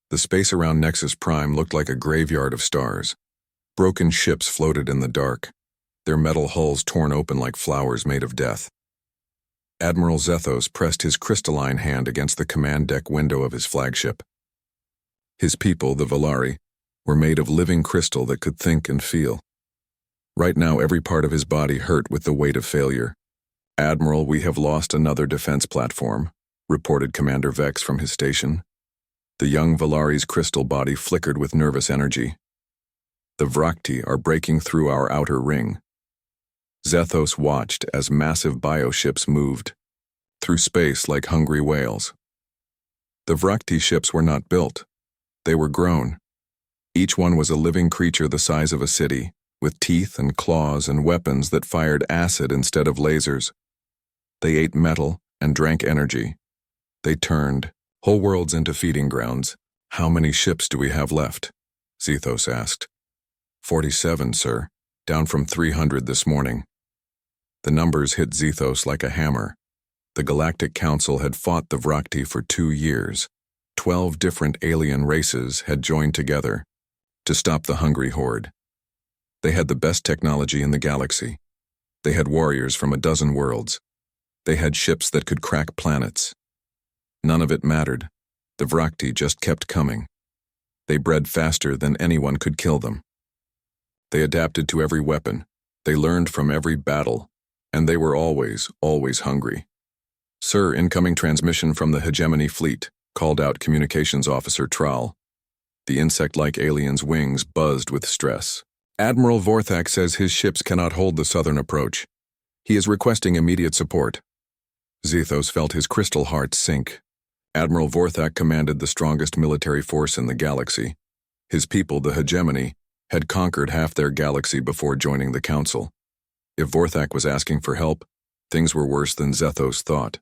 The space around Nexus Prime looked like a graveyard of stars. Broken ships floated in the dark, their metal hulls torn open like flowers made of death. Admiral Zethos pressed his crystalline hand against the command deck window of his flagship. His people, the Valari, were made of living crystal that could think and feel. Right now, every part of his body hurt with the weight of failure. "Admiral, we have lost another defense platform," reported Commander Vex from his station. The young Valari's crystal body flickered with nervous energy. "The Vrakti are breaking through our outer ring." Zethos watched as massive bioships moved through space like hungry whales. The Vrakti ships were not built. They were grown. Each one was a living creature the size of a city, with teeth and claws and weapons that fired acid instead of lasers. They ate metal and drank energy. They turned whole worlds into feeding grounds. "How many ships do we have left?" Zethos asked. 47, sir, down from 300 this morning." The numbers hit Zethos like a hammer. The Galactic Council had fought the Vrakti for 2 years. 12 different alien races had joined together to stop the hungry horde. They had the best technology in the galaxy. They had warriors from a dozen worlds. They had ships that could crack planets. None of it mattered. The Vrakti just kept coming. They bred faster than anyone could kill them. They adapted to every weapon. They learned from every battle. And they were always hungry. "Sir, incoming transmission from the Hegemony Fleet," called out Communications Officer Tral. The insect-like alien's wings buzzed with stress. "Admiral Vorthak says his ships cannot hold the southern approach. He is requesting immediate support." Zethos felt his crystal heart sink. Admiral Vorthak commanded the strongest military force in the galaxy. His people, the Hegemony, had conquered half their galaxy before joining the Council. If Vorthak was asking for help, things were worse than Zethos thought.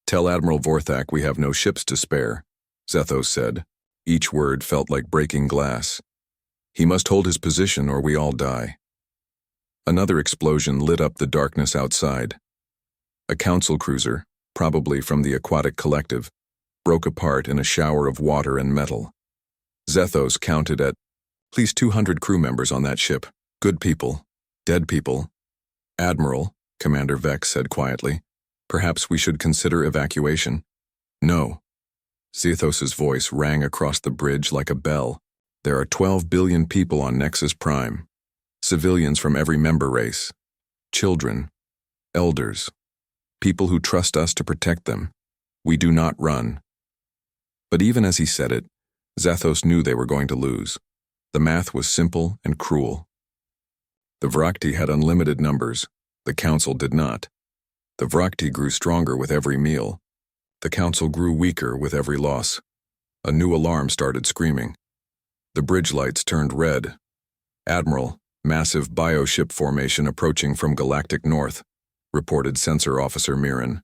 "Tell Admiral Vorthak we have no ships to spare," Zethos said. Each word felt like breaking glass. "He must hold his position or we all die." Another explosion lit up the darkness outside. A council cruiser, probably from the Aquatic Collective, broke apart in a shower of water and metal. Zethos counted at least 200 crew members on that ship. Good people. Dead people. "Admiral," Commander Vex said quietly, "perhaps we should consider evacuation." "No." Zethos's voice rang across the bridge like a bell. "There are 12 billion people on Nexus Prime. Civilians from every member race. Children. Elders. People who trust us to protect them. We do not run." But even as he said it, Zethos knew they were going to lose. The math was simple and cruel. The Vrakti had unlimited numbers. The Council did not. The Vrakti grew stronger with every meal. The Council grew weaker with every loss. A new alarm started screaming. The bridge lights turned red. "Admiral, massive bioship formation approaching from Galactic North," reported Sensor Officer Mirren.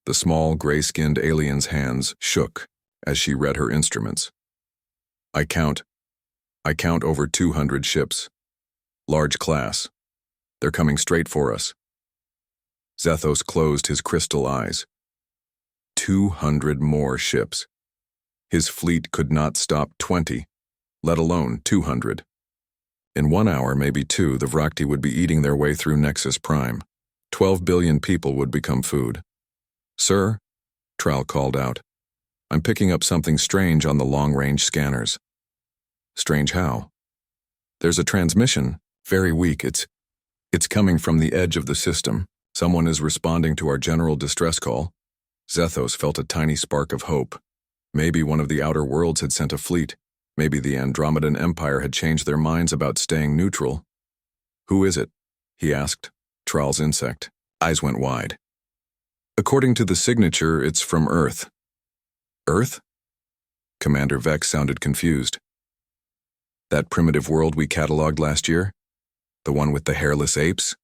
The small, gray-skinned alien's hands shook as she read her instruments. I count over 200 ships. Large class. They're coming straight for us." Zethos closed his crystal eyes. 200 more ships. His fleet could not stop 20, let alone 200. In 1 hour, maybe 2, the Vrakti would be eating their way through Nexus Prime. 12 billion people would become food. "Sir," Tral called out, "I'm picking up something strange on the long-range scanners." "Strange how?" "There's a transmission. Very weak. It's coming from the edge of the system. Someone is responding to our general distress call." Zethos felt a tiny spark of hope. Maybe one of the outer worlds had sent a fleet. Maybe the Andromedan Empire had changed their minds about staying neutral. "Who is it?" he asked. Tral's insect eyes went wide. "According to the signature, it's from Earth." "Earth?" Commander Vex sounded confused. "That primitive world we cataloged last year? The one with the hairless apes?"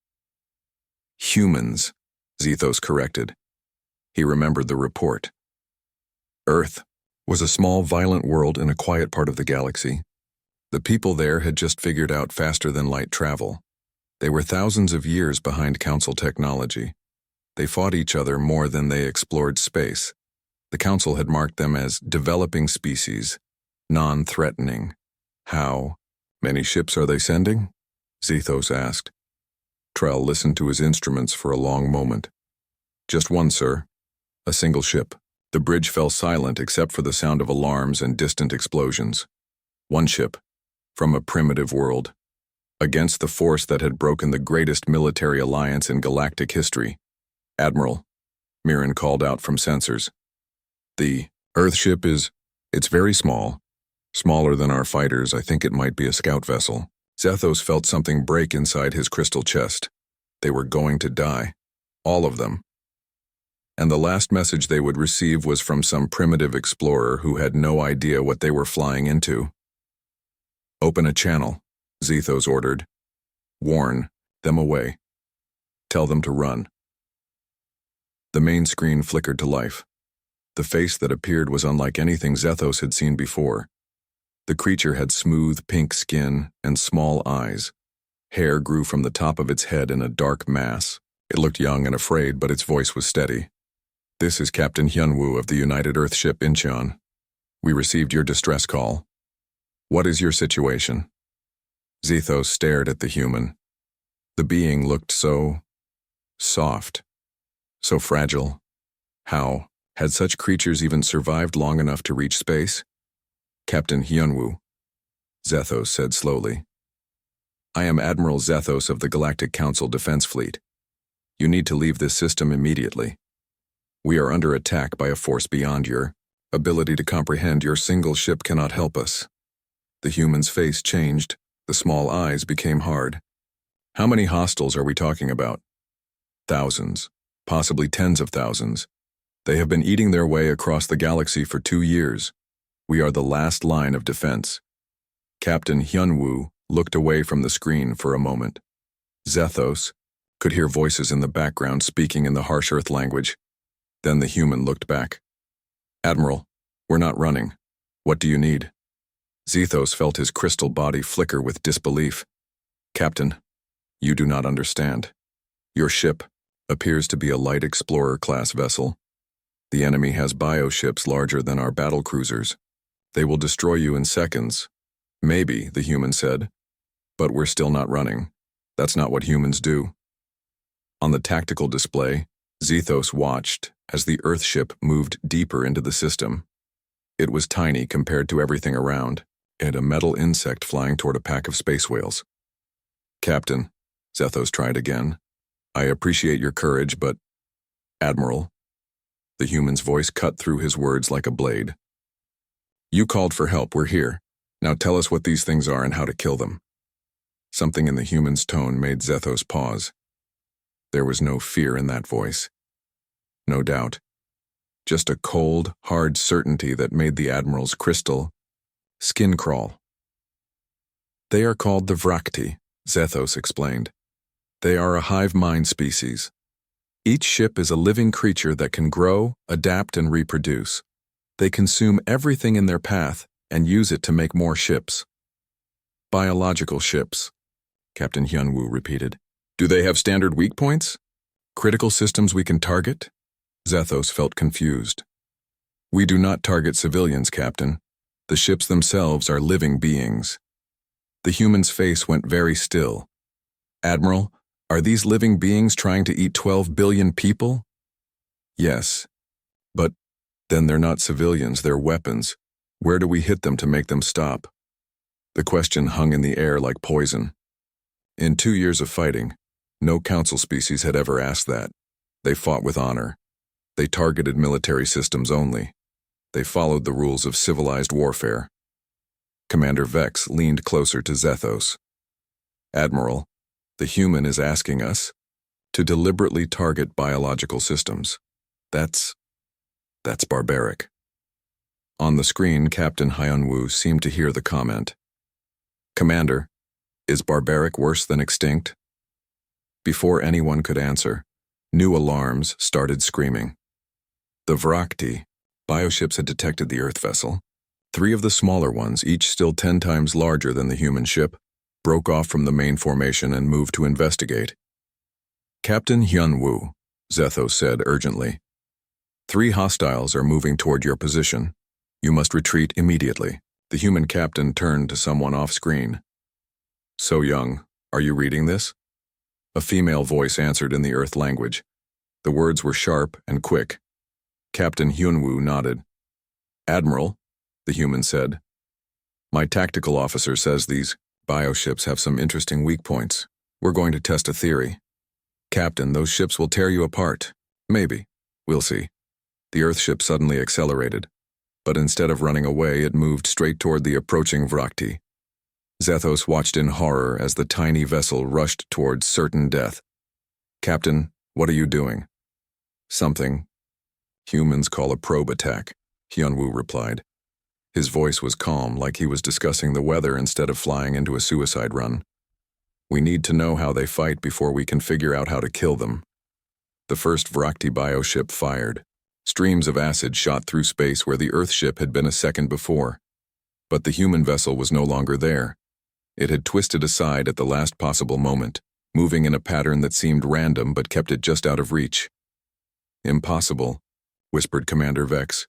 "Humans," Zethos corrected. He remembered the report. Earth was a small, violent world in a quiet part of the galaxy. The people there had just figured out faster-than-light travel. They were thousands of years behind Council technology. They fought each other more than they explored space. The council had marked them as developing species, non-threatening. How many ships are they sending? Zethos asked. Trell listened to his instruments for a long moment. Just one, sir. A single ship. The bridge fell silent except for the sound of alarms and distant explosions. One ship, from a primitive world. Against the force that had broken the greatest military alliance in galactic history. Admiral, Mirren called out from sensors. The Earthship it's very small. Smaller than our fighters. I think it might be a scout vessel. Zethos felt something break inside his crystal chest. They were going to die. All of them. And the last message they would receive was from some primitive explorer who had no idea what they were flying into. Open a channel, Zethos ordered. Warn them away. Tell them to run. The main screen flickered to life. The face that appeared was unlike anything Zethos had seen before. The creature had smooth pink skin and small eyes. Hair grew from the top of its head in a dark mass. It looked young and afraid, but its voice was steady. This is Captain Hyunwoo of the United Earthship Incheon. We received your distress call. What is your situation? Zethos stared at the human. The being looked so soft, so fragile. How had such creatures even survived long enough to reach space? Captain Hyunwoo, Zethos said slowly. I am Admiral Zethos of the Galactic Council Defense Fleet. You need to leave this system immediately. We are under attack by a force beyond your ability to comprehend. Your single ship cannot help us. The human's face changed. The small eyes became hard. How many hostiles are we talking about? Thousands, possibly tens of thousands. They have been eating their way across the galaxy for 2 years. We are the last line of defense. Captain Hyunwoo looked away from the screen for a moment. Zethos could hear voices in the background speaking in the harsh Earth language. Then the human looked back. Admiral, we're not running. What do you need? Zethos felt his crystal body flicker with disbelief. Captain, you do not understand. Your ship appears to be a light explorer-class vessel. The enemy has bioships larger than our battle cruisers. They will destroy you in seconds. Maybe, the human said. But we're still not running. That's not what humans do. On the tactical display, Zethos watched as the Earthship moved deeper into the system. It was tiny compared to everything around. It had a metal insect flying toward a pack of space whales. Captain, Zethos tried again. I appreciate your courage, but... Admiral. The human's voice cut through his words like a blade. You called for help, we're here. Now tell us what these things are and how to kill them. Something in the human's tone made Zethos pause. There was no fear in that voice. No doubt. Just a cold, hard certainty that made the Admiral's crystal skin crawl. They are called the Vrakti, Zethos explained. They are a hive mind species. Each ship is a living creature that can grow, adapt, and reproduce. They consume everything in their path and use it to make more ships. Biological ships, Captain Hyunwoo repeated. Do they have standard weak points? Critical systems we can target? Zethos felt confused. We do not target civilians, Captain. The ships themselves are living beings. The human's face went very still. Admiral, are these living beings trying to eat 12 billion people? Yes. But then they're not civilians, they're weapons. Where do we hit them to make them stop? The question hung in the air like poison. In 2 years of fighting, no council species had ever asked that. They fought with honor. They targeted military systems only. They followed the rules of civilized warfare. Commander Vex leaned closer to Zethos. Admiral, the human is asking us to deliberately target biological systems. That's barbaric. On the screen, Captain Hyunwoo seemed to hear the comment. Commander, is barbaric worse than extinct? Before anyone could answer, new alarms started screaming. The Vrakti, bioships, had detected the Earth vessel. 3 of the smaller ones, each still 10 times larger than the human ship, broke off from the main formation and moved to investigate. Captain Hyunwoo, Zethos said urgently. 3 hostiles are moving toward your position. You must retreat immediately. The human captain turned to someone off-screen. So Young, are you reading this? A female voice answered in the Earth language. The words were sharp and quick. Captain Hyunwoo nodded. Admiral, the human said. My tactical officer says these bioships have some interesting weak points. We're going to test a theory. Captain, those ships will tear you apart. Maybe. We'll see. The Earthship suddenly accelerated, but instead of running away, it moved straight toward the approaching Vrakti. Zethos watched in horror as the tiny vessel rushed towards certain death. Captain, what are you doing? Something humans call a probe attack, Hyunwoo replied. His voice was calm, like he was discussing the weather instead of flying into a suicide run. We need to know how they fight before we can figure out how to kill them. The first Vrakti bioship fired. Streams of acid shot through space where the Earthship had been a second before. But the human vessel was no longer there. It had twisted aside at the last possible moment, moving in a pattern that seemed random but kept it just out of reach. Impossible, whispered Commander Vex.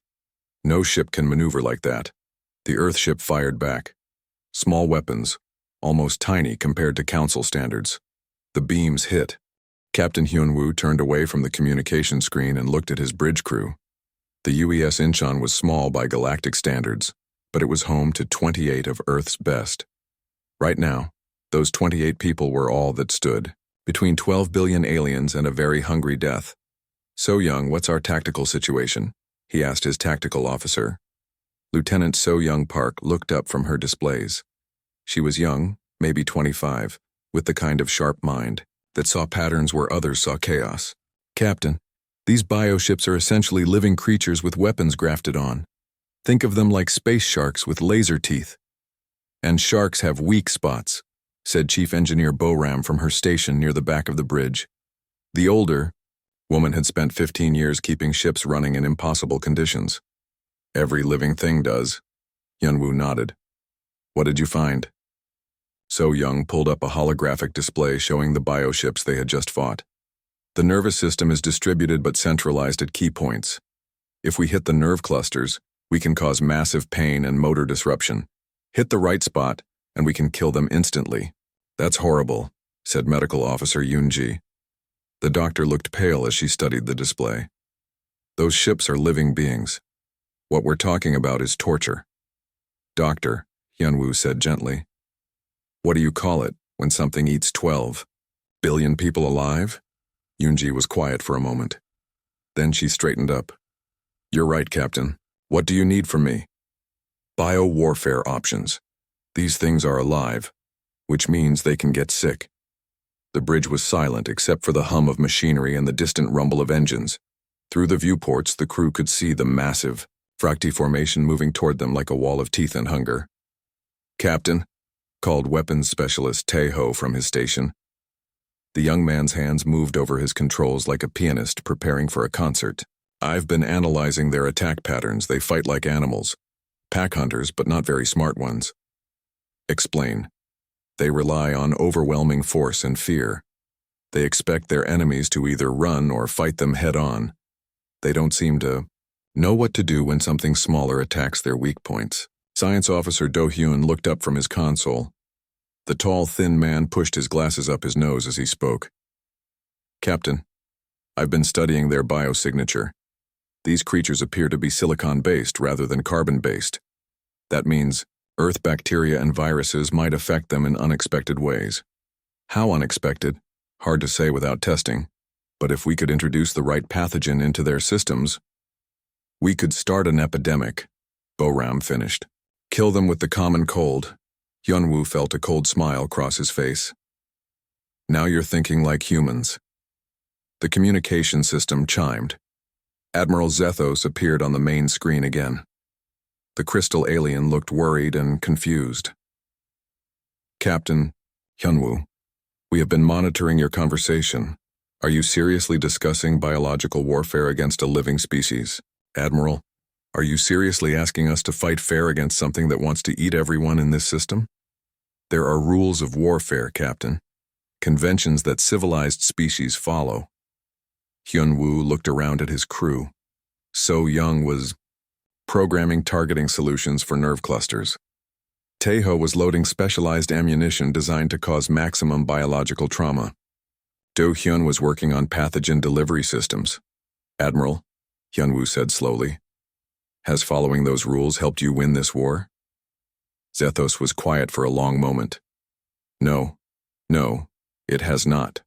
No ship can maneuver like that. The Earthship fired back. Small weapons, almost tiny compared to Council standards. The beams hit. Captain Hyunwoo turned away from the communication screen and looked at his bridge crew. The UES Incheon was small by galactic standards, but it was home to 28 of Earth's best. Right now, those 28 people were all that stood, between 12 billion aliens and a very hungry death. So Young, what's our tactical situation? He asked his tactical officer. Lieutenant So Young Park looked up from her displays. She was young, maybe 25, with the kind of sharp mind that saw patterns where others saw chaos. Captain, these bioships are essentially living creatures with weapons grafted on. Think of them like space sharks with laser teeth. And sharks have weak spots, said Chief Engineer Boram from her station near the back of the bridge. The older woman had spent 15 years keeping ships running in impossible conditions. Every living thing does. Hyunwoo nodded. What did you find? So Young pulled up a holographic display showing the bioships they had just fought. The nervous system is distributed but centralized at key points. If we hit the nerve clusters, we can cause massive pain and motor disruption. Hit the right spot, and we can kill them instantly. That's horrible, said Medical Officer Yoonji. The doctor looked pale as she studied the display. Those ships are living beings. What we're talking about is torture. Doctor, Hyunwoo said gently. What do you call it when something eats 12 billion people alive? Yoonji was quiet for a moment. Then she straightened up. You're right, Captain. What do you need from me? Bio-warfare options. These things are alive, which means they can get sick. The bridge was silent except for the hum of machinery and the distant rumble of engines. Through the viewports, the crew could see the massive Vrakti formation moving toward them like a wall of teeth and hunger. Captain, called weapons specialist Tae-ho from his station. The young man's hands moved over his controls like a pianist preparing for a concert. I've been analyzing their attack patterns. They fight like animals. Pack hunters, but not very smart ones. Explain. They rely on overwhelming force and fear. They expect their enemies to either run or fight them head-on. They don't seem to know what to do when something smaller attacks their weak points. Science Officer Do-hyun looked up from his console. The tall, thin man pushed his glasses up his nose as he spoke. Captain, I've been studying their biosignature. These creatures appear to be silicon-based rather than carbon-based. That means Earth bacteria and viruses might affect them in unexpected ways. How unexpected? Hard to say without testing. But if we could introduce the right pathogen into their systems, we could start an epidemic, Boram finished. Kill them with the common cold. Hyunwoo felt a cold smile cross his face. Now you're thinking like humans. The communication system chimed. Admiral Zethos appeared on the main screen again. The crystal alien looked worried and confused. Captain, Hyunwoo, we have been monitoring your conversation. Are you seriously discussing biological warfare against a living species? Admiral, are you seriously asking us to fight fair against something that wants to eat everyone in this system? There are rules of warfare, Captain. Conventions that civilized species follow. Hyunwoo looked around at his crew. So Young was programming targeting solutions for nerve clusters. Taeho was loading specialized ammunition designed to cause maximum biological trauma. Do Hyun was working on pathogen delivery systems. Admiral, Hyunwoo said slowly, has following those rules helped you win this war? Zethos was quiet for a long moment. No, it has not.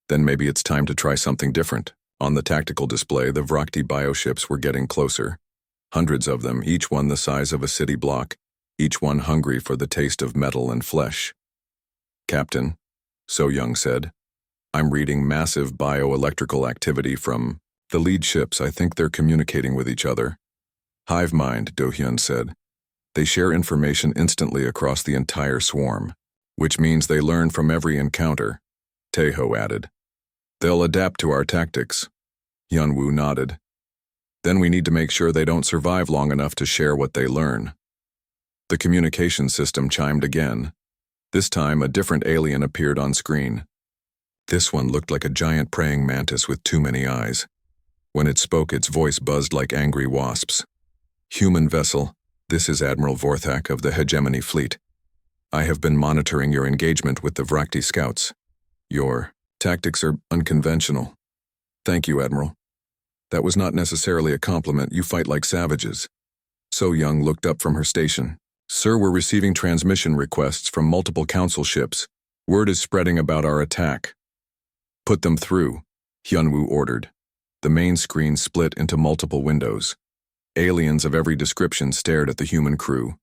Then maybe it's time to try something different. On the tactical display, the Vrakti bioships were getting closer. Hundreds of them, each one the size of a city block, each one hungry for the taste of metal and flesh. Captain, So Young said, I'm reading massive bioelectrical activity from the lead ships. I think they're communicating with each other. Hive mind, Do Hyun said. They share information instantly across the entire swarm, which means they learn from every encounter, Taeho added. They'll adapt to our tactics. Hyunwoo nodded. Then we need to make sure they don't survive long enough to share what they learn. The communication system chimed again. This time, a different alien appeared on screen. This one looked like a giant praying mantis with too many eyes. When it spoke, its voice buzzed like angry wasps. Human vessel, this is Admiral Vorthak of the Hegemony Fleet. I have been monitoring your engagement with the Vrakti scouts. Your tactics are unconventional. Thank you, Admiral. That was not necessarily a compliment. You fight like savages. So Young looked up from her station. Sir, we're receiving transmission requests from multiple council ships. Word is spreading about our attack. Put them through, Hyunwoo ordered. The main screen split into multiple windows. Aliens of every description stared at the human crew.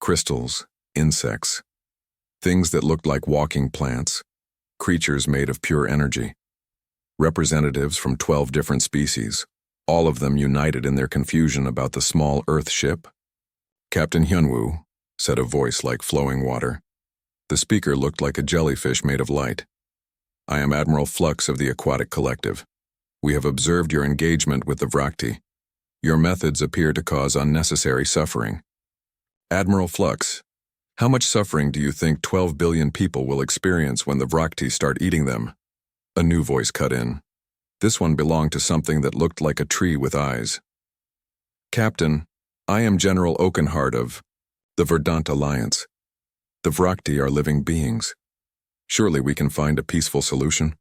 Crystals, insects, things that looked like walking plants, creatures made of pure energy. Representatives from 12 different species, all of them united in their confusion about the small Earth ship. Captain Hyunwoo, said a voice like flowing water. The speaker looked like a jellyfish made of light. I am Admiral Flux of the Aquatic Collective. We have observed your engagement with the Vrakti. Your methods appear to cause unnecessary suffering. Admiral Flux, how much suffering do you think 12 billion people will experience when the Vrakti start eating them? A new voice cut in. This one belonged to something that looked like a tree with eyes. Captain, I am General Oakenheart of the Verdant Alliance. The Vrakti are living beings. Surely we can find a peaceful solution.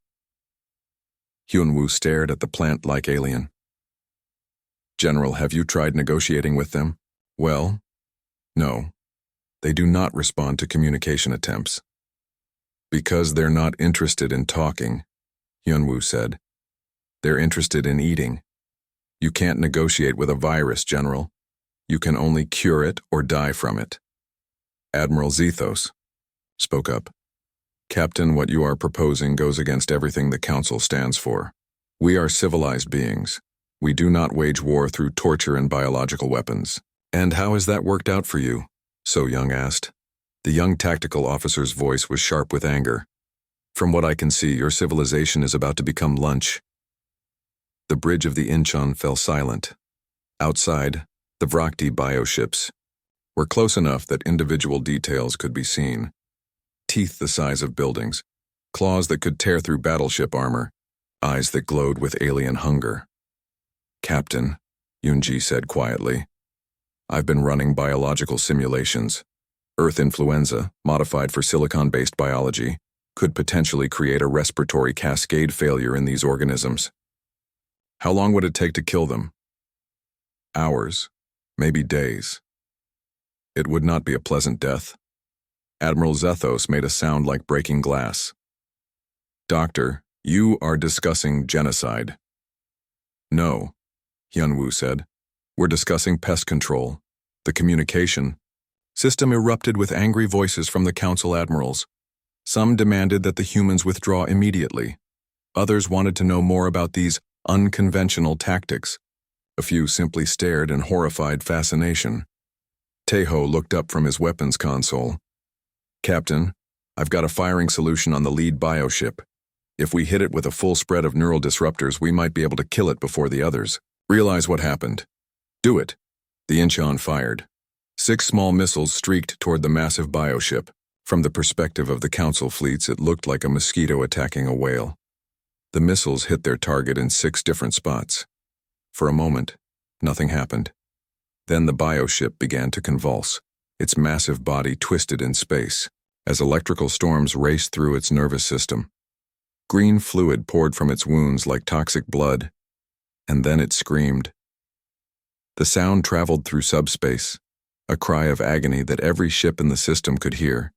Hyunwoo stared at the plant-like alien. General, have you tried negotiating with them? Well, no. They do not respond to communication attempts. Because they're not interested in talking, Hyunwoo said. They're interested in eating. You can't negotiate with a virus, General. You can only cure it or die from it. Admiral Zethos spoke up. Captain, what you are proposing goes against everything the Council stands for. We are civilized beings. We do not wage war through torture and biological weapons. And how has that worked out for you? So Young asked. The young tactical officer's voice was sharp with anger. From what I can see, your civilization is about to become lunch. The bridge of the Incheon fell silent. Outside, the Vrakti bioships were close enough that individual details could be seen. Teeth the size of buildings, claws that could tear through battleship armor, eyes that glowed with alien hunger. Captain, Yoonji said quietly, I've been running biological simulations. Earth influenza, modified for silicon-based biology, could potentially create a respiratory cascade failure in these organisms. How long would it take to kill them? Hours, maybe days. It would not be a pleasant death. Admiral Zethos made a sound like breaking glass. Doctor, you are discussing genocide. No, Hyunwoo said. We're discussing pest control. The communication system erupted with angry voices from the Council admirals. Some demanded that the humans withdraw immediately. Others wanted to know more about these unconventional tactics. A few simply stared in horrified fascination. Taeho looked up from his weapons console. Captain, I've got a firing solution on the lead bioship. If we hit it with a full spread of neural disruptors, we might be able to kill it before the others. Realize what happened. Do it. The Incheon fired. 6 small missiles streaked toward the massive bioship. From the perspective of the Council fleets, it looked like a mosquito attacking a whale. The missiles hit their target in 6 different spots. For a moment, nothing happened. Then the bioship began to convulse. Its massive body twisted in space as electrical storms raced through its nervous system. Green fluid poured from its wounds like toxic blood, and then it screamed. The sound traveled through subspace, a cry of agony that every ship in the system could hear.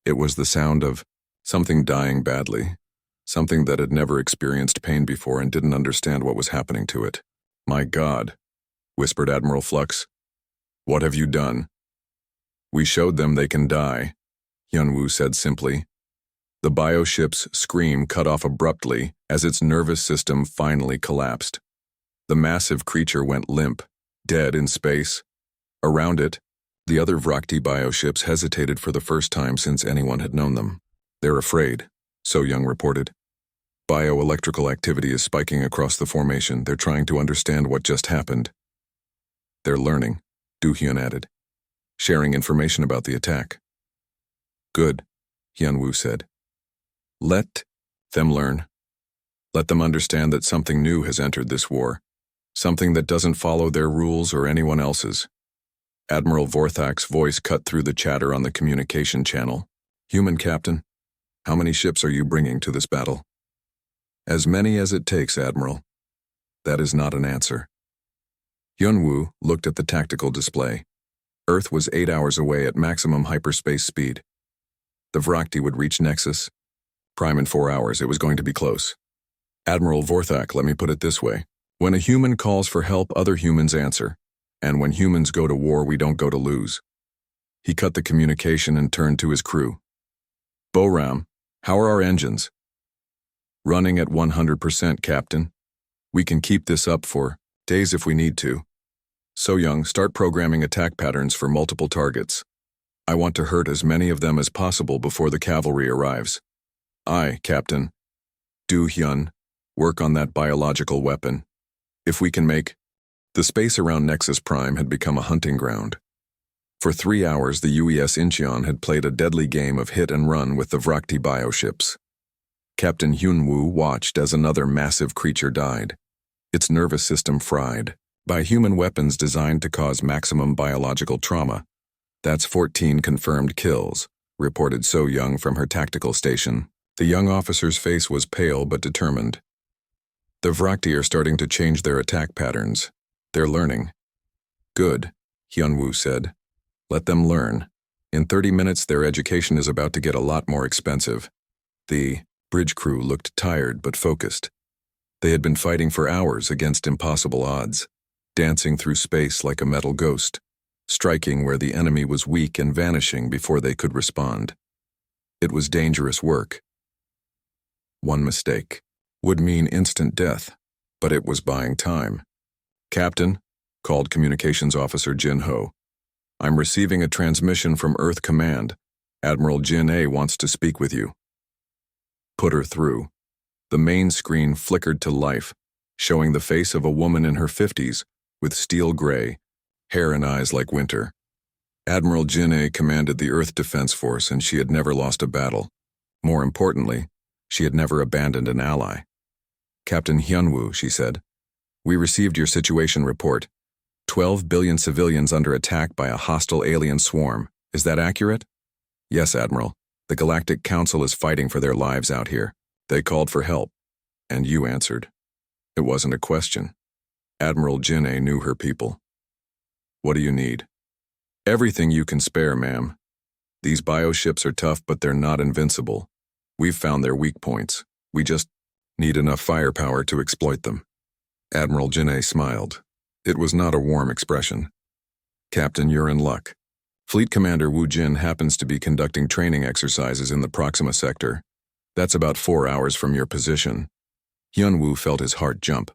It was the sound of something dying badly, something that had never experienced pain before and didn't understand what was happening to it. "My God," whispered Admiral Flux. "What have you done?" "We showed them they can die," Hyunwoo said simply. The bioship's scream cut off abruptly as its nervous system finally collapsed. The massive creature went limp, dead in space. Around it, the other Vrakti bioships hesitated for the first time since anyone had known them. "They're afraid," So Young reported. "Bioelectrical activity is spiking across the formation. They're trying to understand what just happened." "They're learning," Do-hyun added, "sharing information about the attack." "Good," Hyunwoo said. "Let them learn. Let them understand that something new has entered this war, something that doesn't follow their rules or anyone else's." Admiral Vorthak's voice cut through the chatter on the communication channel. "Human captain, how many ships are you bringing to this battle?" "As many as it takes, Admiral." "That is not an answer." Hyunwoo looked at the tactical display. Earth was 8 hours away at maximum hyperspace speed. The Vrakti would reach Nexus Prime in 4 hours. It was going to be close. "Admiral Vorthak, let me put it this way. When a human calls for help, other humans answer. And when humans go to war, we don't go to lose." He cut the communication and turned to his crew. "Boram, how are our engines?" "Running at 100%, Captain. We can keep this up for days if we need to." "So Young, start programming attack patterns for multiple targets. I want to hurt as many of them as possible before the cavalry arrives." "Aye, Captain." "Do-hyun, work on that biological weapon. If we can make..." The space around Nexus Prime had become a hunting ground. For 3 hours, the UES Incheon had played a deadly game of hit and run with the Vrakti bioships. Captain Hyunwoo watched as another massive creature died, its nervous system fried by human weapons designed to cause maximum biological trauma. "That's 14 confirmed kills," reported So Young from her tactical station. The young officer's face was pale but determined. "The Vrakti are starting to change their attack patterns. They're learning." "Good," Hyunwoo said. "Let them learn. In 30 minutes, their education is about to get a lot more expensive." The bridge crew looked tired but focused. They had been fighting for hours against impossible odds, dancing through space like a metal ghost, striking where the enemy was weak and vanishing before they could respond. It was dangerous work. One mistake would mean instant death, but it was buying time. "Captain," called Communications Officer Jin Ho, "I'm receiving a transmission from Earth Command. Admiral Jin A wants to speak with you." "Put her through." The main screen flickered to life, showing the face of a woman in her 50s with steel gray, hair and eyes like winter. Admiral Jin A commanded the Earth Defense Force, and she had never lost a battle. More importantly, she had never abandoned an ally. "Captain Hyunwoo," she said, "we received your situation report. 12 billion civilians under attack by a hostile alien swarm. Is that accurate?" "Yes, Admiral. The Galactic Council is fighting for their lives out here. They called for help, and you answered." It wasn't a question. Admiral Jin A knew her people. "What do you need?" "Everything you can spare, ma'am. These bioships are tough, but they're not invincible. We've found their weak points. We just need enough firepower to exploit them." Admiral Jin A smiled. It was not a warm expression. "Captain, you're in luck. Fleet Commander Woo Jin happens to be conducting training exercises in the Proxima sector. That's about 4 hours from your position." Hyunwoo felt his heart jump.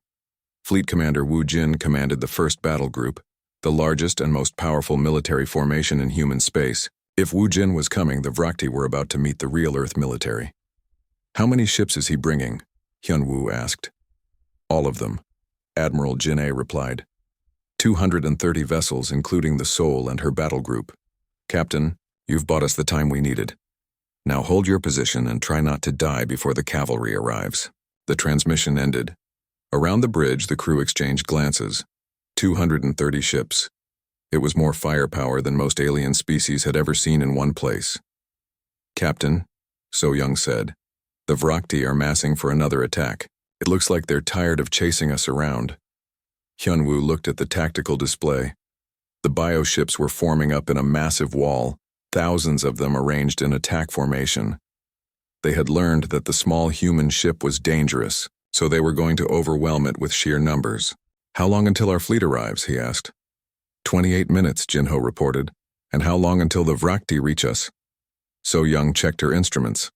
Fleet Commander Woo Jin commanded the 1st Battle Group, the largest and most powerful military formation in human space. If Woo Jin was coming, the Vrakti were about to meet the real Earth military. "How many ships is he bringing?" Hyunwoo asked. "All of them," Admiral Jin A replied. 230 vessels, including the Soul and her battle group. "Captain, you've bought us the time we needed. Now hold your position and try not to die before the cavalry arrives." The transmission ended. Around the bridge, the crew exchanged glances. 230 ships. It was more firepower than most alien species had ever seen in one place. "Captain," So Young said, "the Vrakti are massing for another attack. It looks like they're tired of chasing us around." Hyunwoo looked at the tactical display. The bioships were forming up in a massive wall, thousands of them arranged in attack formation. They had learned that the small human ship was dangerous, so they were going to overwhelm it with sheer numbers. "How long until our fleet arrives?" he asked. 28 minutes, Jinho reported. "And how long until the Vrakti reach us?" So Young checked her instruments.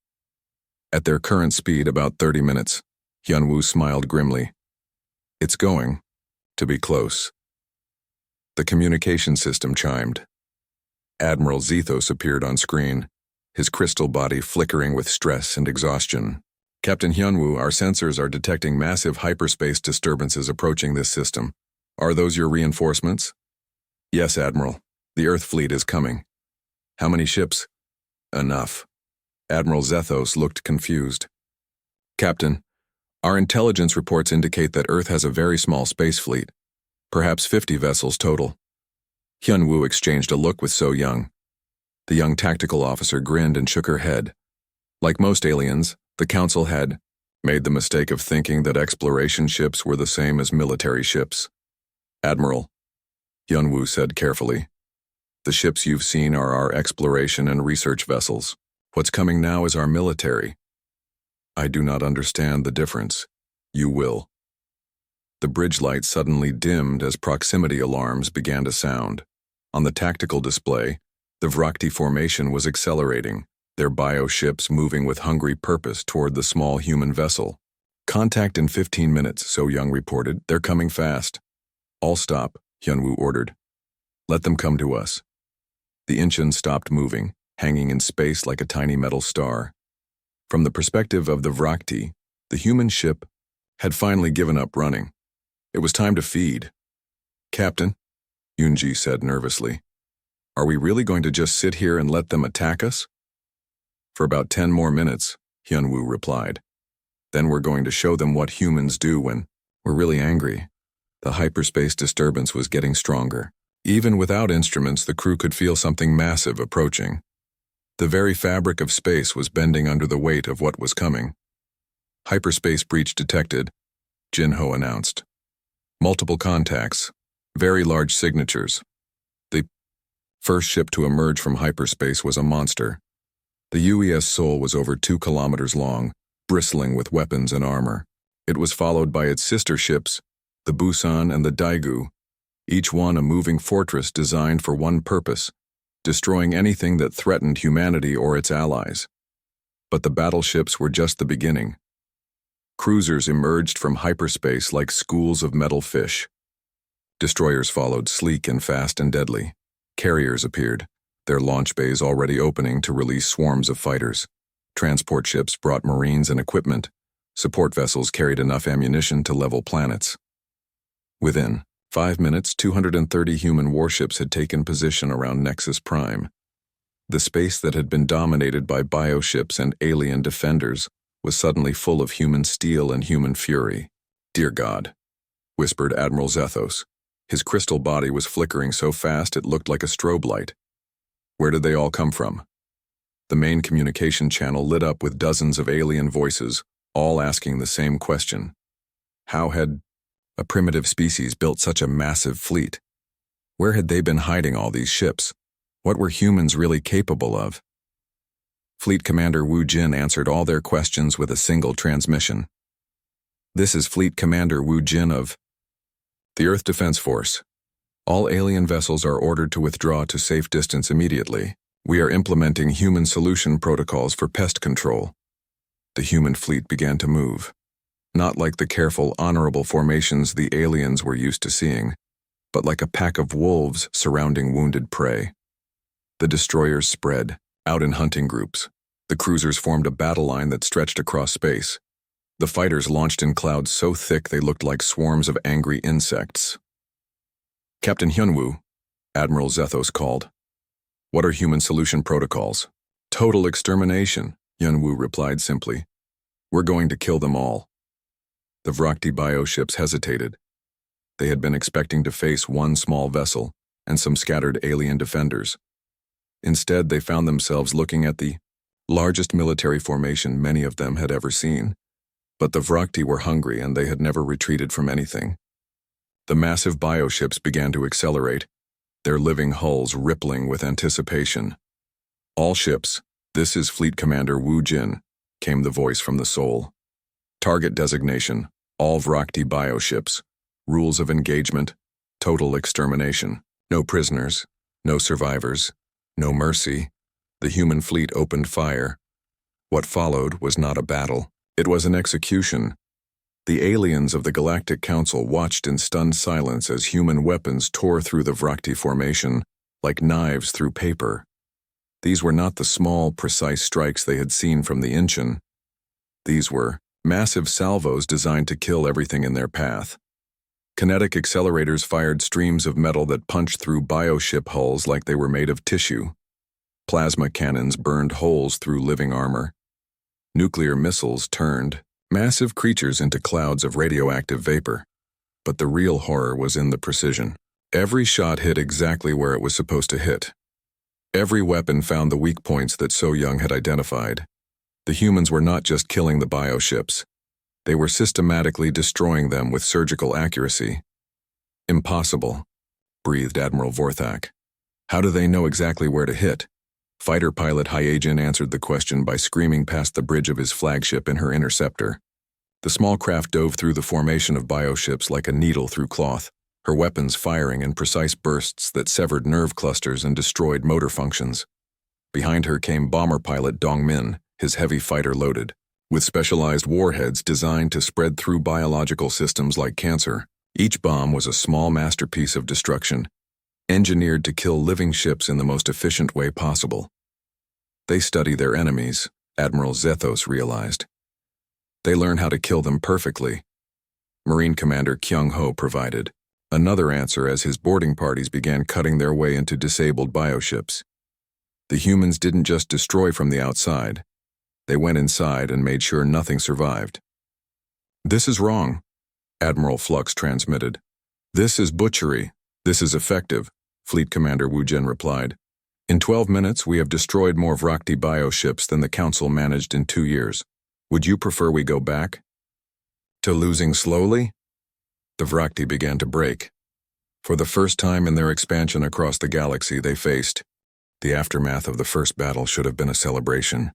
"At their current speed, about 30 minutes. Hyunwoo smiled grimly. "It's going to be close." The communication system chimed. Admiral Zethos appeared on screen, his crystal body flickering with stress and exhaustion. "Captain Hyunwoo, our sensors are detecting massive hyperspace disturbances approaching this system. Are those your reinforcements?" "Yes, Admiral. The Earth fleet is coming." "How many ships?" "Enough." Admiral Zethos looked confused. "Captain, our intelligence reports indicate that Earth has a very small space fleet, perhaps 50 vessels total." Hyunwoo exchanged a look with So Young. The young tactical officer grinned and shook her head. Like most aliens, the Council had made the mistake of thinking that exploration ships were the same as military ships. "Admiral," Hyunwoo said carefully, "the ships you've seen are our exploration and research vessels. What's coming now is our military." "I do not understand the difference." "You will." The bridge light suddenly dimmed as proximity alarms began to sound. On the tactical display, the Vrakti formation was accelerating, their bioships moving with hungry purpose toward the small human vessel. "Contact in 15 minutes, So Young reported. "They're coming fast." "All stop," Hyunwoo ordered. "Let them come to us." The Incheon stopped moving, hanging in space like a tiny metal star. From the perspective of the Vrakti, the human ship had finally given up running. It was time to feed. "Captain," Yoonji said nervously, "are we really going to just sit here and let them attack us?" "For about 10 more minutes," Hyunwoo replied. "Then we're going to show them what humans do when we're really angry." The hyperspace disturbance was getting stronger. Even without instruments, the crew could feel something massive approaching. The very fabric of space was bending under the weight of what was coming. "Hyperspace breach detected," Jinho announced. "Multiple contacts, very large signatures." The first ship to emerge from hyperspace was a monster. The UES Seoul was over 2 kilometers long, bristling with weapons and armor. It was followed by its sister ships, the Busan and the Daegu, each one a moving fortress designed for one purpose: destroying anything that threatened humanity or its allies. But the battleships were just the beginning. Cruisers emerged from hyperspace like schools of metal fish. Destroyers followed, sleek and fast and deadly. Carriers appeared, their launch bays already opening to release swarms of fighters. Transport ships brought marines and equipment. Support vessels carried enough ammunition to level planets. Within 5 minutes, 230 human warships had taken position around Nexus Prime. The space that had been dominated by bioships and alien defenders was suddenly full of human steel and human fury. "Dear God," whispered Admiral Zethos. His crystal body was flickering so fast it looked like a strobe light. Where did they all come from? The main communication channel lit up with dozens of alien voices, all asking the same question. How had a primitive species built such a massive fleet? Where had they been hiding all these ships? What were humans really capable of? Fleet Commander Wu Jin answered all their questions with a single transmission. "This is Fleet Commander Wu Jin of the Earth Defense Force. All alien vessels are ordered to withdraw to safe distance immediately. We are implementing human solution protocols for pest control." The human fleet began to move. Not like the careful, honorable formations the aliens were used to seeing, but like a pack of wolves surrounding wounded prey. The destroyers spread, out in hunting groups. The cruisers formed a battle line that stretched across space. The fighters launched in clouds so thick they looked like swarms of angry insects. "Captain Hyunwoo," Admiral Zethos called. "What are human solution protocols?" "Total extermination," Hyunwoo replied simply. "We're going to kill them all." The Vrakti bioships hesitated. They had been expecting to face one small vessel and some scattered alien defenders. Instead, they found themselves looking at the largest military formation many of them had ever seen. But the Vrakti were hungry and they had never retreated from anything. The massive bioships began to accelerate, their living hulls rippling with anticipation. "All ships, this is Fleet Commander Wu Jin," came the voice from the soul. "Target designation, all Vrakti bioships. Rules of engagement, total extermination. No prisoners, no survivors, no mercy." The human fleet opened fire. What followed was not a battle. It was an execution. The aliens of the Galactic Council watched in stunned silence as human weapons tore through the Vrakti formation like knives through paper. These were not the small, precise strikes they had seen from the Inchin. These were massive salvos designed to kill everything in their path. Kinetic accelerators fired streams of metal that punched through bioship hulls like they were made of tissue. Plasma cannons burned holes through living armor. Nuclear missiles turned massive creatures into clouds of radioactive vapor. But the real horror was in the precision. Every shot hit exactly where it was supposed to hit. Every weapon found the weak points that So Young had identified. The humans were not just killing the bioships. They were systematically destroying them with surgical accuracy. "Impossible," breathed Admiral Vorthak. "How do they know exactly where to hit?" Fighter pilot Hyajin answered the question by screaming past the bridge of his flagship in her interceptor. The small craft dove through the formation of bioships like a needle through cloth, her weapons firing in precise bursts that severed nerve clusters and destroyed motor functions. Behind her came bomber pilot Dongmin, his heavy fighter loaded, with specialized warheads designed to spread through biological systems like cancer. Each bomb was a small masterpiece of destruction, engineered to kill living ships in the most efficient way possible. They study their enemies, Admiral Zethos realized. They learn how to kill them perfectly. Marine Commander Kyung-ho provided another answer as his boarding parties began cutting their way into disabled bioships. The humans didn't just destroy from the outside. They went inside and made sure nothing survived. "This is wrong," Admiral Flux transmitted. "This is butchery. This is effective," Fleet Commander Wu Jin replied. "In 12 minutes, we have destroyed more Vrakti bioships than the Council managed in 2 years. Would you prefer we go back to losing slowly?" The Vrakti began to break. For the first time in their expansion across the galaxy, they faced the aftermath of the first battle. Should have been a celebration.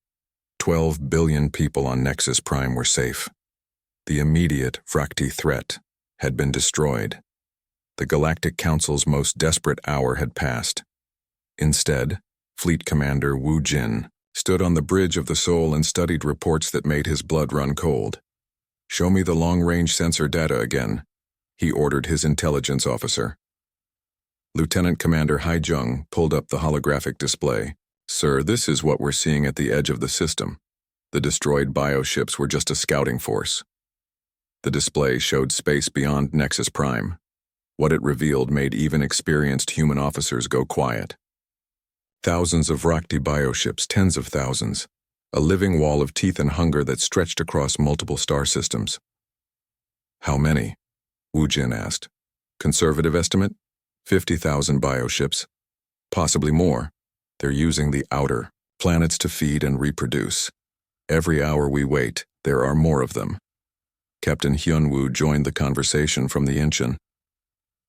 12 billion people on Nexus Prime were safe. The immediate Vrakti threat had been destroyed. The Galactic Council's most desperate hour had passed. Instead, Fleet Commander Wu Jin stood on the bridge of the Soul and studied reports that made his blood run cold. "Show me the long-range sensor data again," he ordered his intelligence officer. Lieutenant Commander Hai Jung pulled up the holographic display. "Sir, this is what we're seeing at the edge of the system. The destroyed bioships were just a scouting force." The display showed space beyond Nexus Prime. What it revealed made even experienced human officers go quiet. Thousands of Vrakti bioships, tens of thousands. A living wall of teeth and hunger that stretched across multiple star systems. "How many?" Wu Jin asked. "Conservative estimate? 50,000 bioships. Possibly more. They're using the outer planets to feed and reproduce. Every hour we wait, there are more of them." Captain Hyunwoo joined the conversation from the Inchin.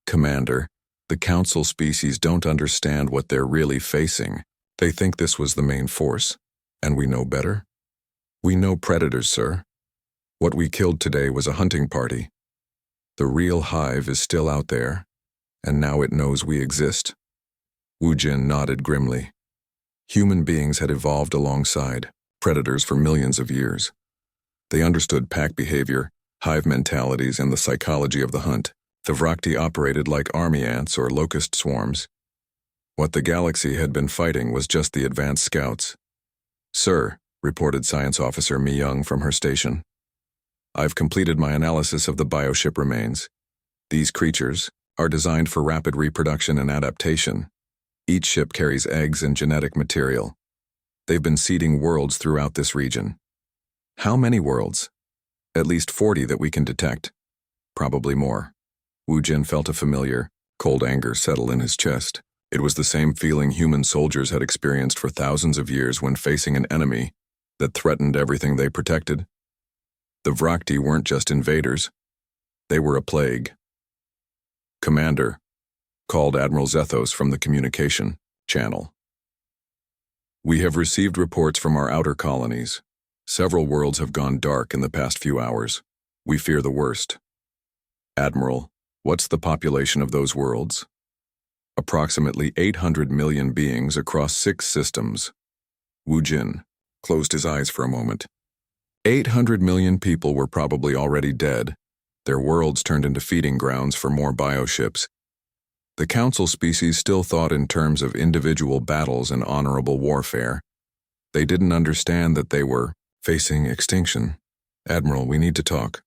"Commander, the Council species don't understand what they're really facing. They think this was the main force. And we know better? We know predators, sir. What we killed today was a hunting party. The real hive is still out there, and now it knows we exist." Wu Jin nodded grimly. Human beings had evolved alongside predators for millions of years. They understood pack behavior, hive mentalities, and the psychology of the hunt. The Vrakti operated like army ants or locust swarms. What the galaxy had been fighting was just the advanced scouts. "Sir," reported Science Officer Mi Young from her station. "I've completed my analysis of the bioship remains. These creatures are designed for rapid reproduction and adaptation. Each ship carries eggs and genetic material. They've been seeding worlds throughout this region." "How many worlds?" At least 40 that we can detect. Probably more. Wu Jin felt a familiar, cold anger settle in his chest. It was the same feeling human soldiers had experienced for thousands of years when facing an enemy that threatened everything they protected. The Vrakti weren't just invaders. They were a plague. Commander, called Admiral Zethos from the communication channel. We have received reports from our outer colonies. Several worlds have gone dark in the past few hours. We fear the worst. Admiral, what's the population of those worlds? Approximately 800 million beings across 6 systems. Wu Jin closed his eyes for a moment. 800 million people were probably already dead. Their worlds turned into feeding grounds for more bioships. The Council species still thought in terms of individual battles and honorable warfare. They didn't understand that they were facing extinction. Admiral, we need to talk.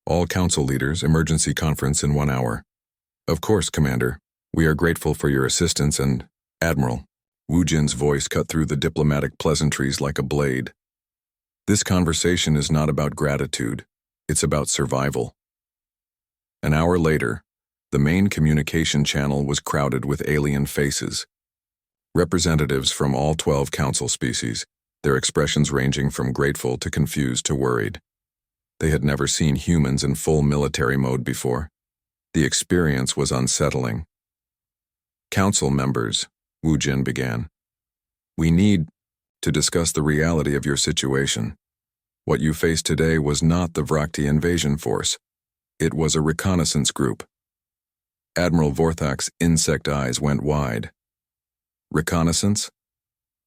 All Council leaders, emergency conference in 1 hour. Of course, Commander. We are grateful for your assistance and, Admiral, Wu Jin's voice cut through the diplomatic pleasantries like a blade. This conversation is not about gratitude. It's about survival. An hour later, the main communication channel was crowded with alien faces. Representatives from all 12 Council species, their expressions ranging from grateful to confused to worried. They had never seen humans in full military mode before. The experience was unsettling. Council members, Wu Jin began. We need to discuss the reality of your situation. What you faced today was not the Vrakti invasion force. It was a reconnaissance group. Admiral Vorthak's insect eyes went wide. Reconnaissance?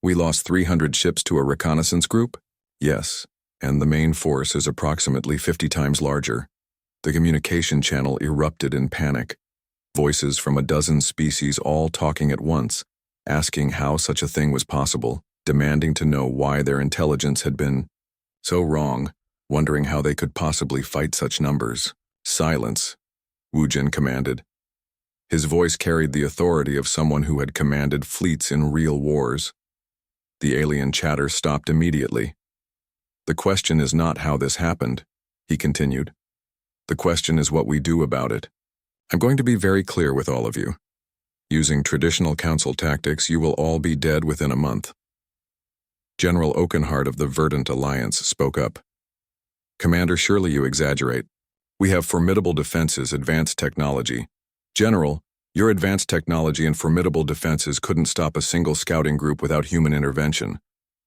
We lost 300 ships to a reconnaissance group? Yes, and the main force is approximately 50 times larger. The communication channel erupted in panic. Voices from a dozen species all talking at once, asking how such a thing was possible, demanding to know why their intelligence had been so wrong, wondering how they could possibly fight such numbers. Silence, Wu Jin commanded. His voice carried the authority of someone who had commanded fleets in real wars. The alien chatter stopped immediately. The question is not how this happened, he continued. The question is what we do about it. I'm going to be very clear with all of you. Using traditional council tactics, you will all be dead within a month. General Oakenheart of the Verdant Alliance spoke up. Commander, surely you exaggerate. We have formidable defenses, advanced technology. General, your advanced technology and formidable defenses couldn't stop a single scouting group without human intervention.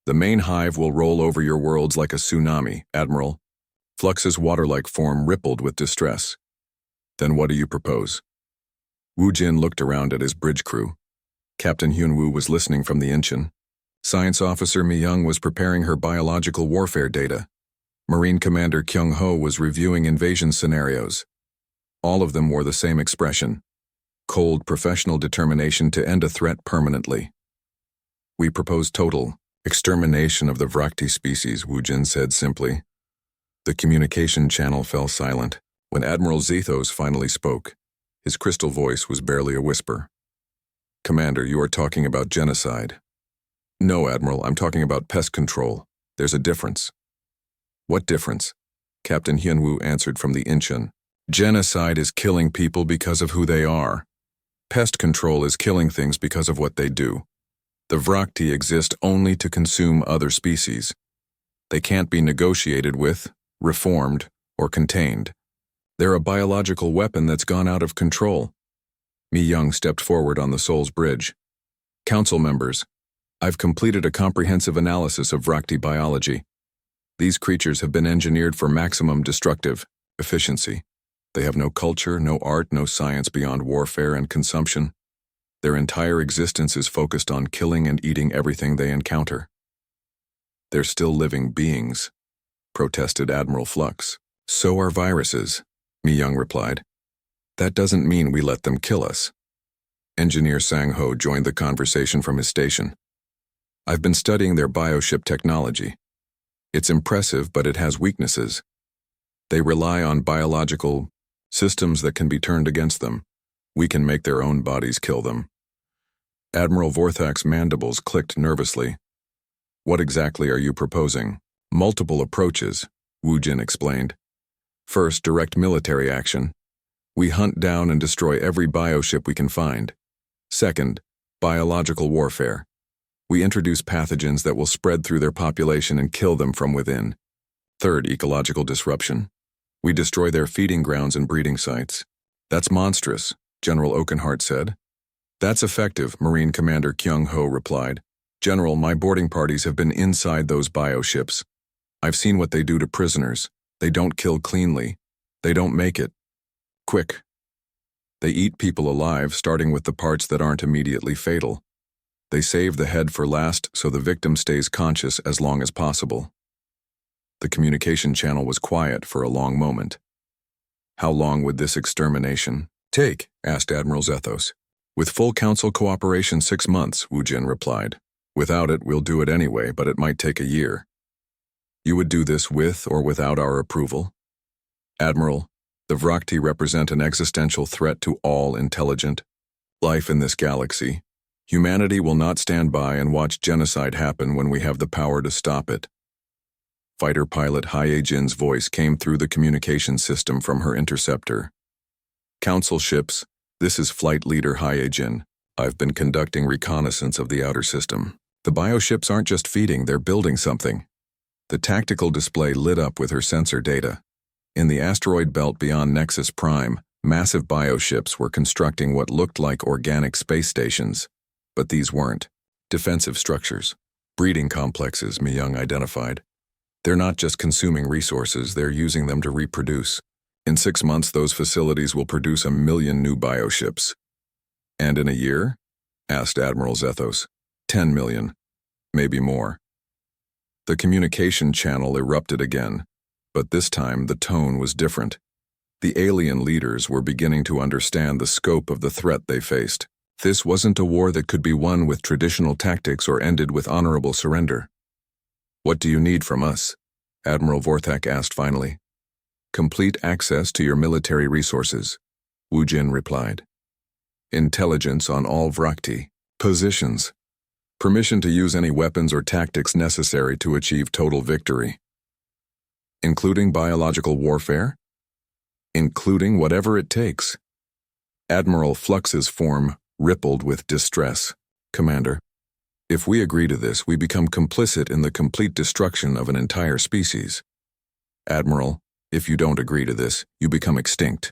The main hive will roll over your worlds like a tsunami, Admiral. Flux's water-like form rippled with distress. Then what do you propose? Wu Jin looked around at his bridge crew. Captain Hyun-woo was listening from the engine. Science Officer Mi-young was preparing her biological warfare data. Marine Commander Kyung-ho was reviewing invasion scenarios. All of them wore the same expression. Cold, professional determination to end a threat permanently. We propose total extermination of the Vrakti species, Wu Jin said simply. The communication channel fell silent. When Admiral Zethos finally spoke, his crystal voice was barely a whisper. Commander, you are talking about genocide. No, Admiral, I'm talking about pest control. There's a difference. What difference? Captain Hyun-woo answered from the Incheon. Genocide is killing people because of who they are. Pest control is killing things because of what they do. The Vrakti exist only to consume other species. They can't be negotiated with, reformed, or contained. They're a biological weapon that's gone out of control. Mi-young stepped forward on the Soul's bridge. Council members, I've completed a comprehensive analysis of Vrakti biology. These creatures have been engineered for maximum destructive efficiency. They have no culture, no art, no science beyond warfare and consumption. Their entire existence is focused on killing and eating everything they encounter. They're still living beings, protested Admiral Flux. So are viruses, Mi-young replied. That doesn't mean we let them kill us. Engineer Sang-ho joined the conversation from his station. I've been studying their bioship technology. It's impressive, but it has weaknesses. They rely on biological systems that can be turned against them. We can make their own bodies kill them. Admiral Vorthak's mandibles clicked nervously. What exactly are you proposing? Multiple approaches, Wu Jin explained. First, direct military action. We hunt down and destroy every bioship we can find. Second, biological warfare. We introduce pathogens that will spread through their population and kill them from within. Third, ecological disruption. We destroy their feeding grounds and breeding sites. That's monstrous, General Oakenhart said. That's effective, Marine Commander Kyung-ho replied. General, my boarding parties have been inside those bioships. I've seen what they do to prisoners. They don't kill cleanly. They don't make it quick. They eat people alive, starting with the parts that aren't immediately fatal. They save the head for last so the victim stays conscious as long as possible. The communication channel was quiet for a long moment. How long would this extermination take? Asked Admiral Zethos. With full council cooperation, 6 months, Wu Jin replied. Without it, we'll do it anyway, but it might take a year. You would do this with or without our approval? Admiral, the Vrakti represent an existential threat to all intelligent life in this galaxy. Humanity will not stand by and watch genocide happen when we have the power to stop it. Fighter pilot Hae Jin's voice came through the communication system from her interceptor. Council ships, this is Flight Leader Hae Jin. I've been conducting reconnaissance of the outer system. The bioships aren't just feeding, they're building something. The tactical display lit up with her sensor data. In the asteroid belt beyond Nexus Prime, massive bioships were constructing what looked like organic space stations. But these weren't. Defensive structures. Breeding complexes, Mi-young identified. They're not just consuming resources, they're using them to reproduce. In 6 months, those facilities will produce 1 million new bioships. And in a year? Asked Admiral Zethos. 10 million. Maybe more. The communication channel erupted again, but this time the tone was different. The alien leaders were beginning to understand the scope of the threat they faced. This wasn't a war that could be won with traditional tactics or ended with honorable surrender. What do you need from us? Admiral Vorthak asked finally. Complete access to your military resources, Wu Jin replied. Intelligence on all Vrakti. Positions. Permission to use any weapons or tactics necessary to achieve total victory. Including biological warfare? Including whatever it takes. Admiral Flux's form rippled with distress. Commander, if we agree to this, we become complicit in the complete destruction of an entire species. Admiral, if you don't agree to this, you become extinct.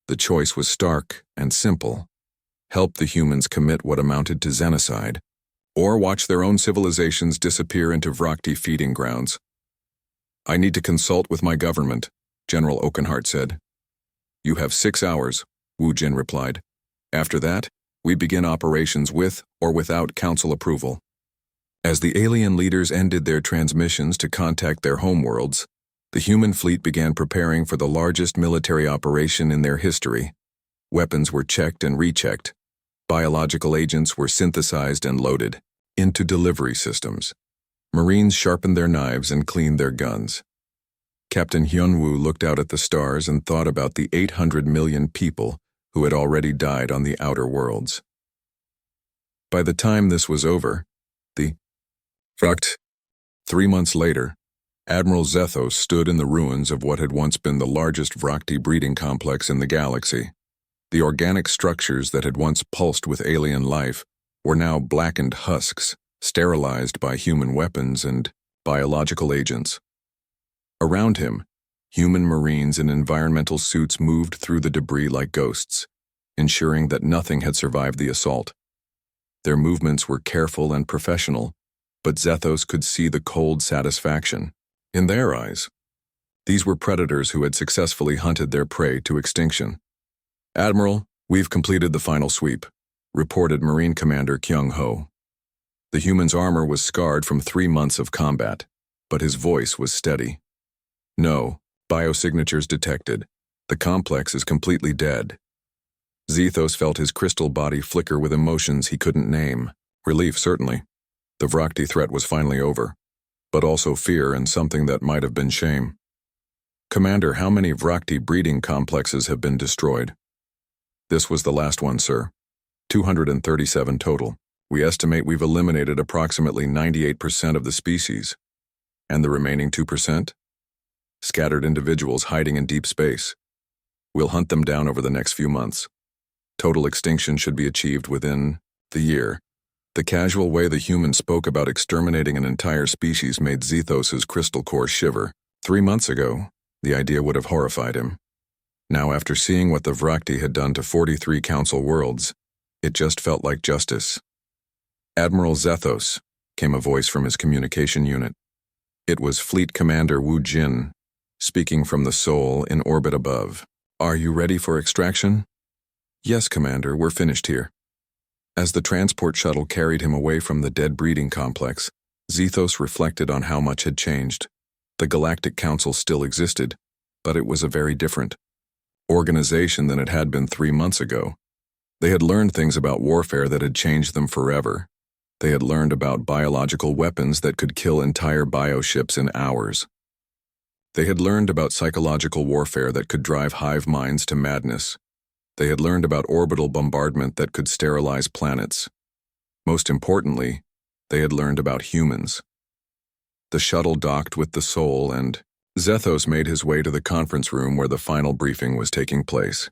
The choice was stark and simple. Help the humans commit what amounted to xenocide, or watch their own civilizations disappear into Vrakti feeding grounds. I need to consult with my government, General Oakenhart said. You have 6 hours, Wu Jin replied. After that, we begin operations with or without council approval. As the alien leaders ended their transmissions to contact their homeworlds, the human fleet began preparing for the largest military operation in their history. Weapons were checked and rechecked. Biological agents were synthesized and loaded into delivery systems. Marines sharpened their knives and cleaned their guns. Captain Hyunwoo looked out at the stars and thought about the 800 million people who had already died on the outer worlds. By the time this was over, the Vrakt. 3 months later, Admiral Zethos stood in the ruins of what had once been the largest Vrakti breeding complex in the galaxy. The organic structures that had once pulsed with alien life were now blackened husks, sterilized by human weapons and biological agents. Around him, human marines in environmental suits moved through the debris like ghosts, ensuring that nothing had survived the assault. Their movements were careful and professional, but Zethos could see the cold satisfaction in their eyes. These were predators who had successfully hunted their prey to extinction. Admiral, we've completed the final sweep, reported Marine Commander Kyung-ho. The human's armor was scarred from 3 months of combat, but his voice was steady. No, biosignatures detected. The complex is completely dead. Zethos felt his crystal body flicker with emotions he couldn't name. Relief, certainly. The Vrakti threat was finally over, but also fear and something that might have been shame. Commander, how many Vrakti breeding complexes have been destroyed? This was the last one, sir. 237 total. We estimate we've eliminated approximately 98% of the species. And the remaining 2%? scattered individuals hiding in deep space. We'll hunt them down over the next few months. Total extinction should be achieved within the year. The casual way the humans spoke about exterminating an entire species made Zethos's crystal core shiver. 3 months ago, the idea would have horrified him. Now, after seeing what the Vrakti had done to 43 Council worlds, it just felt like justice. "Admiral Zethos," came a voice from his communication unit. It was Fleet Commander Wu Jin, speaking from the Sol in orbit above. "Are you ready for extraction?" "Yes, Commander, we're finished here." As the transport shuttle carried him away from the dead breeding complex, Zethos reflected on how much had changed. The Galactic Council still existed, but it was a very different organization than it had been 3 months ago. They had learned things about warfare that had changed them forever. They had learned about biological weapons that could kill entire bioships in hours. They had learned about psychological warfare that could drive hive minds to madness. They had learned about orbital bombardment that could sterilize planets. Most importantly, they had learned about humans. The shuttle docked with the Sol, and Zethos made his way to the conference room where the final briefing was taking place.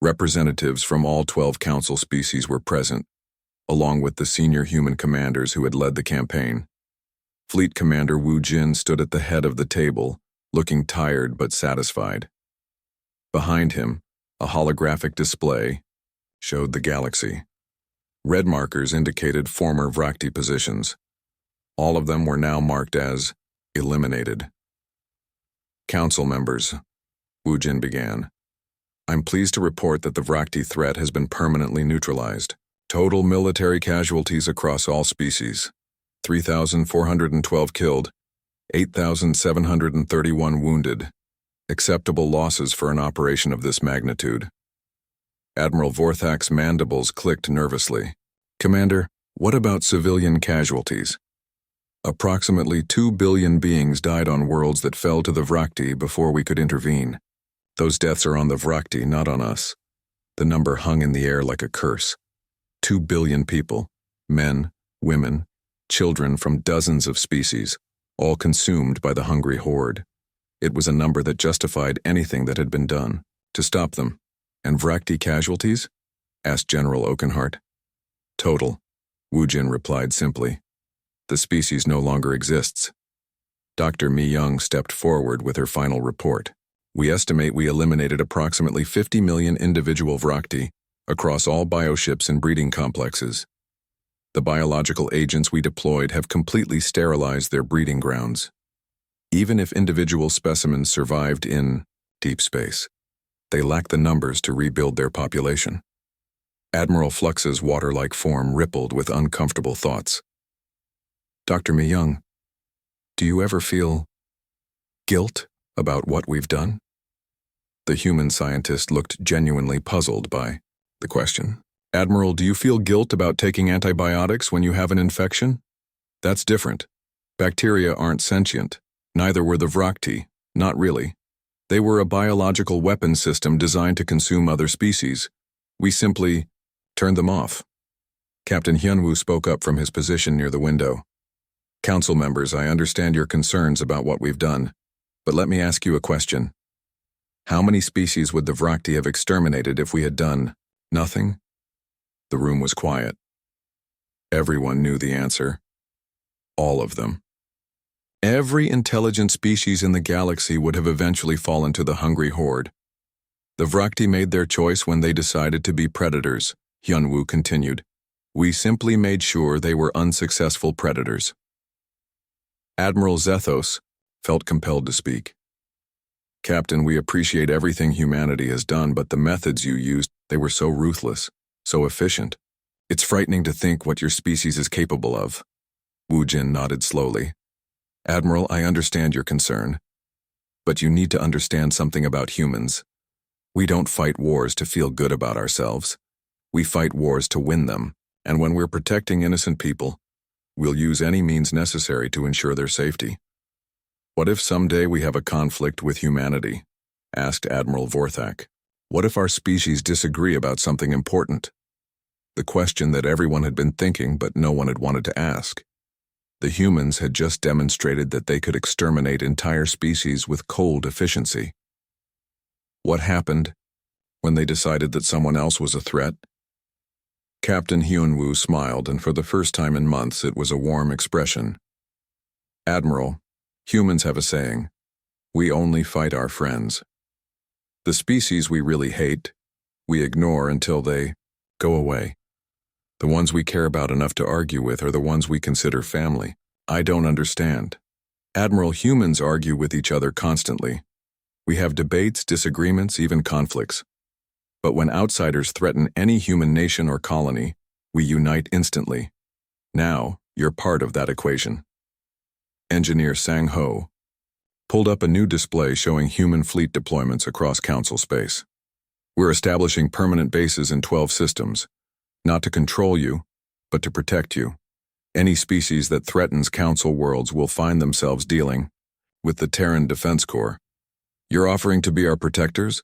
Representatives from all 12 Council species were present, along with the senior human commanders who had led the campaign. Fleet Commander Wu Jin stood at the head of the table, looking tired but satisfied. Behind him, a holographic display showed the galaxy. Red markers indicated former Vrakti positions. All of them were now marked as eliminated. "Council members," Wu Jin began. "I'm pleased to report that the Vrakti threat has been permanently neutralized. Total military casualties across all species: 3,412 killed, 8,731 wounded. Acceptable losses for an operation of this magnitude." Admiral Vorthak's mandibles clicked nervously. "Commander, what about civilian casualties?" "Approximately 2 billion beings died on worlds that fell to the Vrakti before we could intervene. Those deaths are on the Vrakti, not on us." The number hung in the air like a curse. 2 billion people, men, women, children from dozens of species, all consumed by the hungry horde. It was a number that justified anything that had been done to stop them. "And Vrakti casualties?" asked General Oakenhart. "Total," Wu Jin replied simply. "The species no longer exists." Dr. Mi Young stepped forward with her final report. "We estimate we eliminated approximately 50 million individual Vrakti across all bioships and breeding complexes. The biological agents we deployed have completely sterilized their breeding grounds. Even if individual specimens survived in deep space, they lack the numbers to rebuild their population." Admiral Flux's water-like form rippled with uncomfortable thoughts. "Dr. Mi Young, do you ever feel guilt about what we've done?" The human scientist looked genuinely puzzled by the question. "Admiral, do you feel guilt about taking antibiotics when you have an infection? That's different. Bacteria aren't sentient. Neither were the Vrakti, not really. They were a biological weapon system designed to consume other species. We simply turned them off." Captain Hyunwoo spoke up from his position near the window. "Council members, I understand your concerns about what we've done, but let me ask you a question. How many species would the Vrakti have exterminated if we had done nothing?" The room was quiet. Everyone knew the answer. All of them. Every intelligent species in the galaxy would have eventually fallen to the hungry horde. The Vrakti made their choice when they decided to be predators, Hyunwoo continued. We simply made sure they were unsuccessful predators. Admiral Zethos felt compelled to speak. "Captain, we appreciate everything humanity has done, but the methods you used, they were so ruthless, so efficient. It's frightening to think what your species is capable of." Wu Jin nodded slowly. "Admiral, I understand your concern, but you need to understand something about humans. We don't fight wars to feel good about ourselves. We fight wars to win them, and when we're protecting innocent people, we'll use any means necessary to ensure their safety." "What if someday we have a conflict with humanity?" asked Admiral Vorthak. "What if our species disagree about something important?" The question that everyone had been thinking but no one had wanted to ask. The humans had just demonstrated that they could exterminate entire species with cold efficiency. What happened when they decided that someone else was a threat? Captain Hyunwoo smiled, and for the first time in months it was a warm expression. Admiral, humans have a saying, we only fight our friends. The species we really hate, we ignore until they go away. The ones we care about enough to argue with are the ones we consider family. I don't understand. Admiral, humans argue with each other constantly. We have debates, disagreements, even conflicts. But when outsiders threaten any human nation or colony, we unite instantly. Now, you're part of that equation. Engineer Sang Ho pulled up a new display showing human fleet deployments across Council space. We're establishing permanent bases in 12 systems, not to control you, but to protect you. Any species that threatens Council worlds will find themselves dealing with the Terran Defense Corps. You're offering to be our protectors?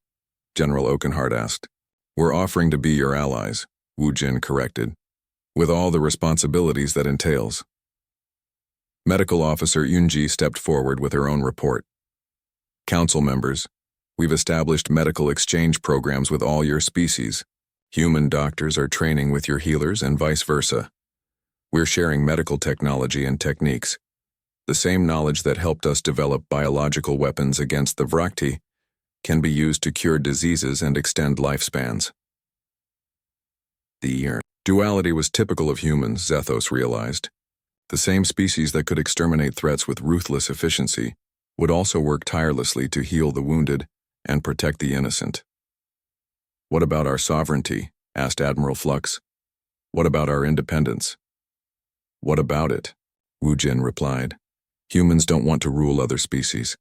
General Oakenheart asked. We're offering to be your allies, Wu Jin corrected, with all the responsibilities that entails. Medical Officer Yunji stepped forward with her own report. Council members, we've established medical exchange programs with all your species. Human doctors are training with your healers and vice versa. We're sharing medical technology and techniques. The same knowledge that helped us develop biological weapons against the Vrakti can be used to cure diseases and extend lifespans. The duality was typical of humans, Zethos realized. The same species that could exterminate threats with ruthless efficiency would also work tirelessly to heal the wounded and protect the innocent. What about our sovereignty? Asked Admiral Flux. What about our independence? What about it? Wu Jin replied. Humans don't want to rule other species.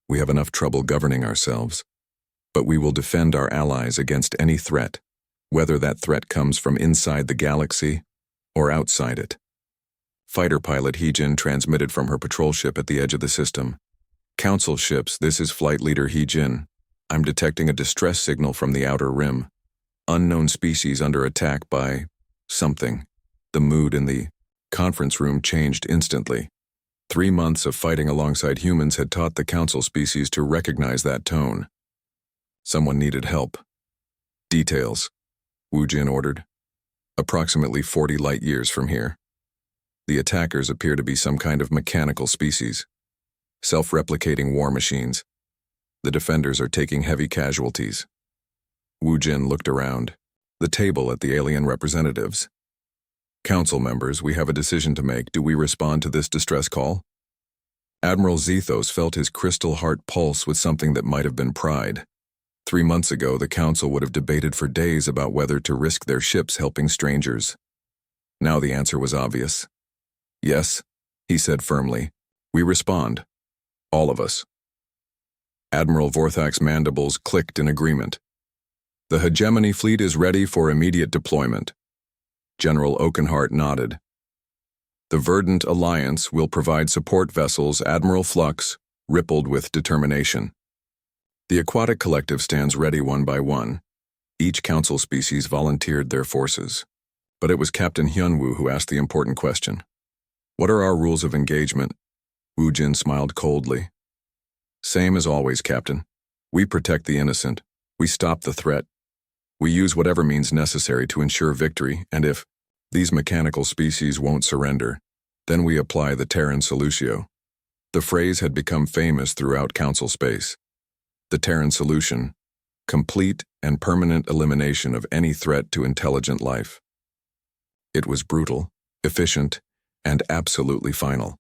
We have enough trouble governing ourselves. But we will defend our allies against any threat, whether that threat comes from inside the galaxy or outside it. Fighter pilot Heejin transmitted from her patrol ship at the edge of the system. Council ships, this is Flight Leader Heejin. I'm detecting a distress signal from the outer rim. Unknown species under attack by something. The mood in the conference room changed instantly. 3 months of fighting alongside humans had taught the Council species to recognize that tone. Someone needed help. Details, Wu Jin ordered. Approximately 40 light years from here. The attackers appear to be some kind of mechanical species. Self-replicating war machines. The defenders are taking heavy casualties. Wu Jin looked around. The table at the alien representatives. Council members, we have a decision to make. Do we respond to this distress call? Admiral Zethos felt his crystal heart pulse with something that might have been pride. 3 months ago, the Council would have debated for days about whether to risk their ships helping strangers. Now the answer was obvious. Yes, he said firmly. We respond. All of us. Admiral Vorthak's mandibles clicked in agreement. The hegemony fleet is ready for immediate deployment. General Oakenheart nodded. The Verdant Alliance will provide support vessels. Admiral Flux rippled with determination. The Aquatic Collective stands ready one by one. Each Council species volunteered their forces. But it was Captain Hyunwoo who asked the important question. What are our rules of engagement? Wu Jin smiled coldly. Same as always, Captain. We protect the innocent. We stop the threat. We use whatever means necessary to ensure victory, and if these mechanical species won't surrender, then we apply the Terran Solutio. The phrase had become famous throughout Council space. The Terran Solution, complete and permanent elimination of any threat to intelligent life. It was brutal, efficient, and absolutely final.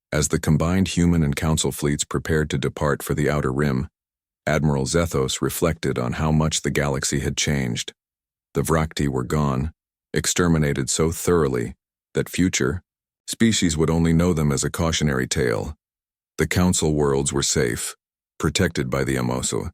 As the combined human and Council fleets prepared to depart for the Outer Rim, Admiral Zethos reflected on how much the galaxy had changed. The Vrakti were gone, exterminated so thoroughly that future species would only know them as a cautionary tale. The Council worlds were safe, protected by the Amoso,